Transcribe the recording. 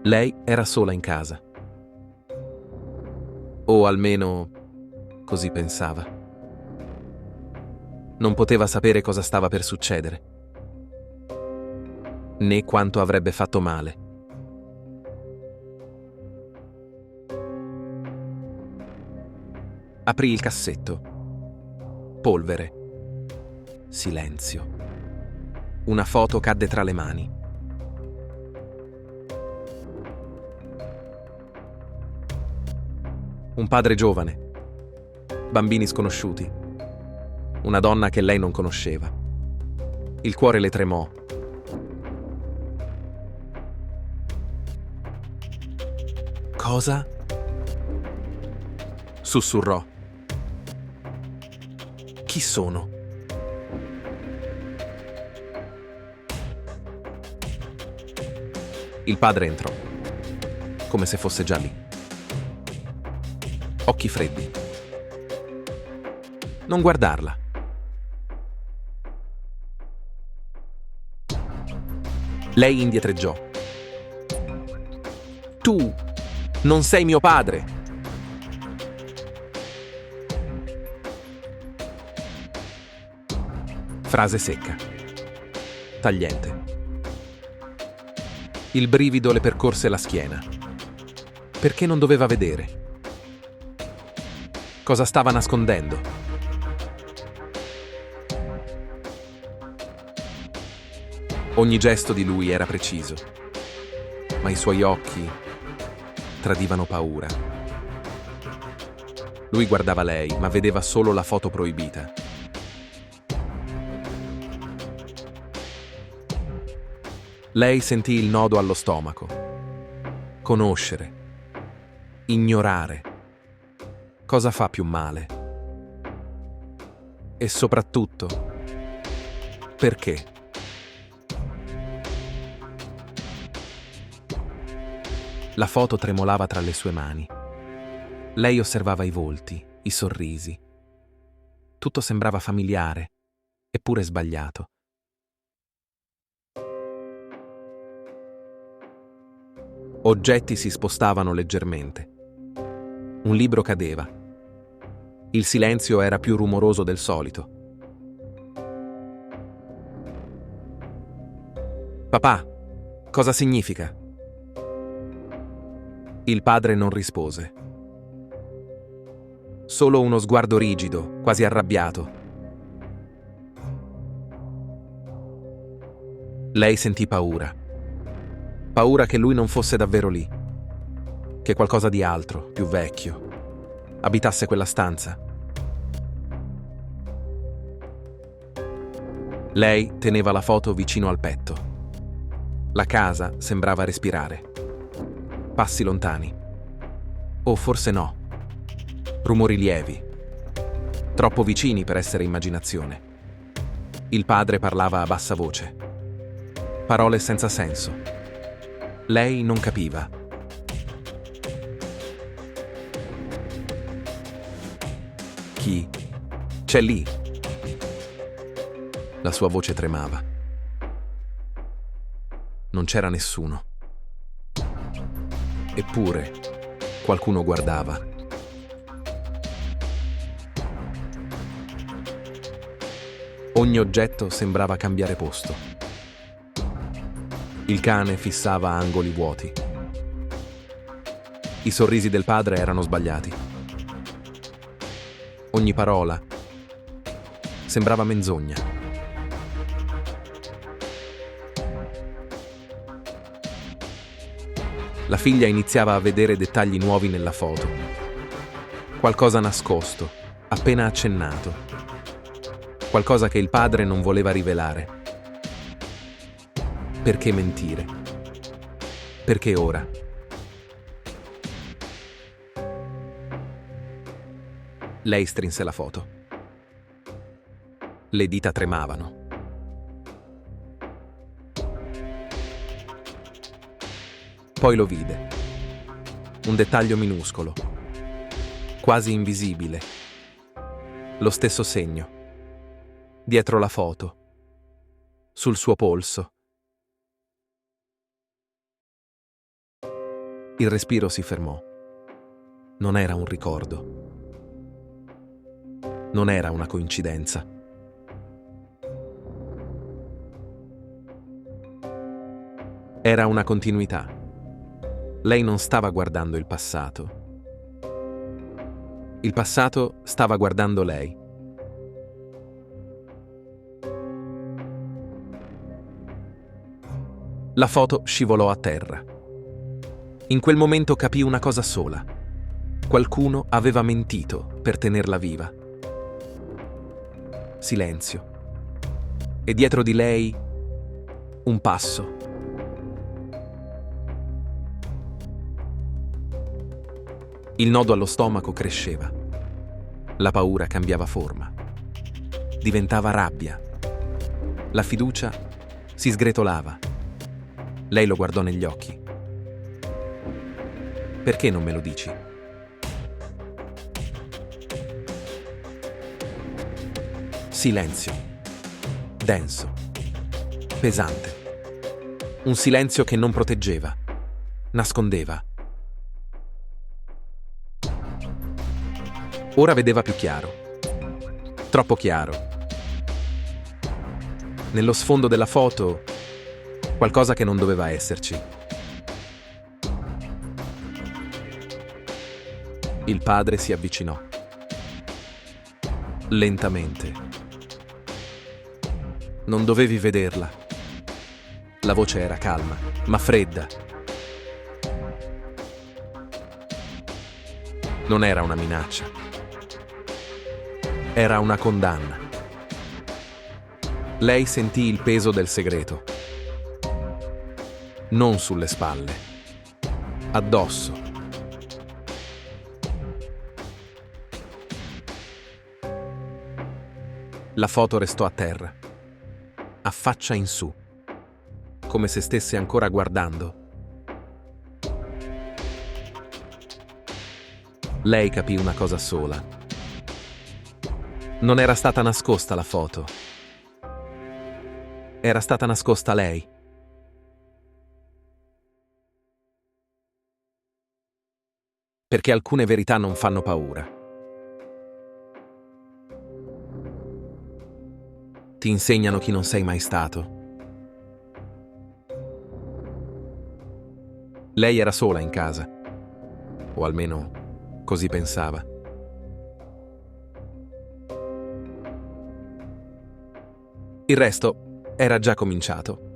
Lei era sola in casa. O almeno così pensava. Non poteva sapere cosa stava per succedere, né quanto avrebbe fatto male. Aprì il cassetto. Polvere. Silenzio. Una foto cadde tra le mani. Un padre giovane. Bambini sconosciuti. Una donna che lei non conosceva. Il cuore le tremò. Cosa? Sussurrò. Chi sono? Il padre entrò, come se fosse già lì. Occhi freddi. Non guardarla. Lei indietreggiò. Tu non sei mio padre. Frase secca, tagliente. Il brivido le percorse la schiena. Perché non doveva vedere? Cosa stava nascondendo? Ogni gesto di lui era preciso, ma i suoi occhi tradivano paura. Lui guardava lei, ma vedeva solo la foto proibita. Lei sentì il nodo allo stomaco. Conoscere. Ignorare. Cosa fa più male? E soprattutto, perché? La foto tremolava tra le sue mani. Lei osservava i volti, i sorrisi. Tutto sembrava familiare, eppure sbagliato. Oggetti si spostavano leggermente. Un libro cadeva. Il silenzio era più rumoroso del solito. Papà, cosa significa? Il padre non rispose. Solo uno sguardo rigido, quasi arrabbiato. Lei sentì paura. Paura che lui non fosse davvero lì. Che qualcosa di altro, più vecchio, abitasse quella stanza. Lei teneva la foto vicino al petto. La casa sembrava respirare. Passi lontani. O forse no. Rumori lievi. Troppo vicini per essere immaginazione. Il padre parlava a bassa voce. Parole senza senso. Lei non capiva. Chi? C'è lì. La sua voce tremava. Non c'era nessuno. Eppure, qualcuno guardava. Ogni oggetto sembrava cambiare posto. Il cane fissava angoli vuoti. I sorrisi del padre erano sbagliati. Ogni parola sembrava menzogna. La figlia iniziava a vedere dettagli nuovi nella foto. Qualcosa nascosto, appena accennato. Qualcosa che il padre non voleva rivelare. Perché mentire? Perché ora? Lei strinse la foto. Le dita tremavano. Poi lo vide. Un dettaglio minuscolo, quasi invisibile. Lo stesso segno. Dietro la foto. Sul suo polso. Il respiro si fermò. Non era un ricordo. Non era una coincidenza. Era una continuità. Lei non stava guardando il passato. Il passato stava guardando lei. La foto scivolò a terra. In quel momento capì una cosa sola. Qualcuno aveva mentito per tenerla viva. Silenzio. E dietro di lei un passo. Il nodo allo stomaco cresceva. La paura cambiava forma. Diventava rabbia. La fiducia si sgretolava. Lei lo guardò negli occhi. Perché non me lo dici? Silenzio. Denso. Pesante. Un silenzio che non proteggeva. Nascondeva. Ora vedeva più chiaro. Troppo chiaro. Nello sfondo della foto, qualcosa che non doveva esserci. Il padre si avvicinò. Lentamente. Non dovevi vederla. La voce era calma, ma fredda. Non era una minaccia. Era una condanna. Lei sentì il peso del segreto. Non sulle spalle. Addosso. La foto restò a terra, a faccia in su, come se stesse ancora guardando. Lei capì una cosa sola. Non era stata nascosta la foto. Era stata nascosta lei. Perché alcune verità non fanno paura. Ti insegnano chi non sei mai stato. Lei era sola in casa, o almeno così pensava. Il resto era già cominciato.